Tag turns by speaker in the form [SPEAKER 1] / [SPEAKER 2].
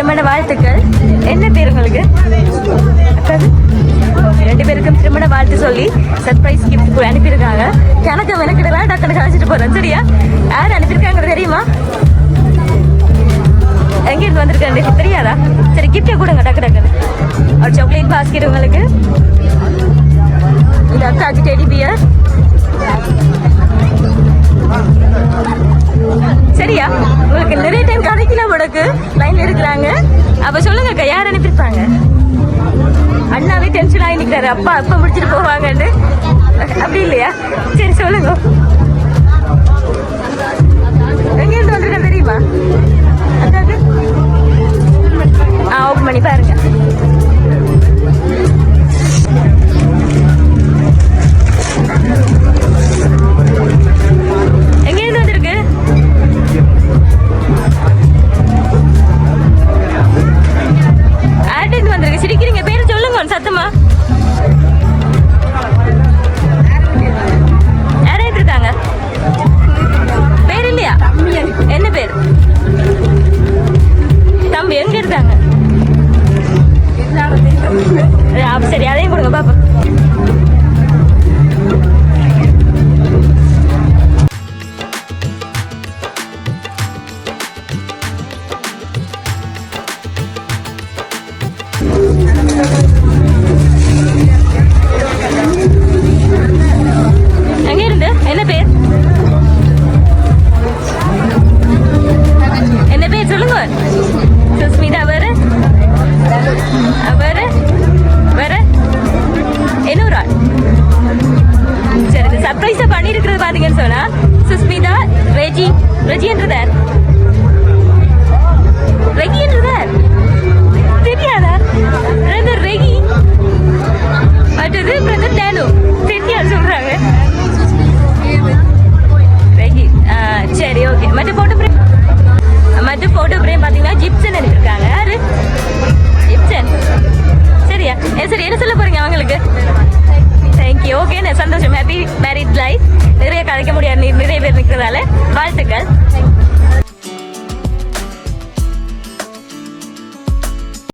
[SPEAKER 1] திருமண வாழ்த்துக்கள். என்ன பேர் உங்களுக்கு? ரெண்டு பேருக்கும் திருமண வாழ்த்து சொல்லி சர்ப்ரைஸ் கிஃப்ட் அனுப்பியிருக்காங்க. கணக்கு விளக்கிடலாம் டக்குனு கழிச்சிட்டு போறேன். சரியா? யார் அனுப்பியிருக்காங்க தெரியுமா? எங்கிருந்து வந்திருக்கேன் தெரியாதா? சரி, கிஃப்டே கொடுங்க டக்கு டக்குன்னு. ஒரு சாக்லேட் பாஸ்கெட் உங்களுக்கு. இது அக்காக்கு டெடி பியர். சரியா? உங்களுக்கு நிறைய டைம் கிடைக்கல உனக்கு லைன்ல இருக்கிறாங்க. அப்ப சொல்லுங்க அக்கா, யார் அனுப்பியிருப்பாங்க? அண்ணாவே டென்ஷன் ஆகி நிற்கிறாரு, அப்பா அப்பா முடிச்சுட்டு போவாங்கன்னு. அப்படி இல்லையா? சரி சொல்லுங்க, எங்க இருந்து வந்திருக்கேன் தெரியுமா அக்காக்கு? ஓப்பன் பண்ணி பாருங்க. எங்க இருந்து வந்திருக்கு? ஆர்டர் வந்திருக்கு. சிரிக்கிறீங்க, பேரு சொல்லுங்க சத்தமா. யாரும் இருக்காங்க? பேர் இல்லையா? என்ன பேர்? தம்பி எங்க இருக்காங்க? சரி, அதையும் கொடுங்க பாப்பா. எங்க இருந்து? என்ன பேர்? என்ன பேர் சொல்லுங்க. சுஸ்மிதா. வேற வேற வேற இன்னொரு ஆள். சரி, சர்ப்ரைஸா பண்ணிருக்கிறது பாத்தீங்கன்னு சொன்னா சுஸ்மிதா. ரெஜி என்றதார். ரெகி என்றதார் தெரியாதா? பிரதர் ரெகி, மற்றது பிரதர் டேனு. தெரியாது சொல்றாங்க. ரெகி. சரி, ஓகே. மற்ற போட்டோ பிரேம் பாத்தீங்கன்னா ஜிப்சன் அனுப்பியிருக்காங்க. யாரு? ஜிப்சன். சரியா? சரி, என்ன சொல்ல போறீங்க அவங்களுக்கு? தேங்க்யூ. ஓகே, சந்தோஷம். Happy married life. நிறைய கதைக்க முடியாது, நிறைய பேர் நிற்கிறதால வாழ்த்துக்கள்.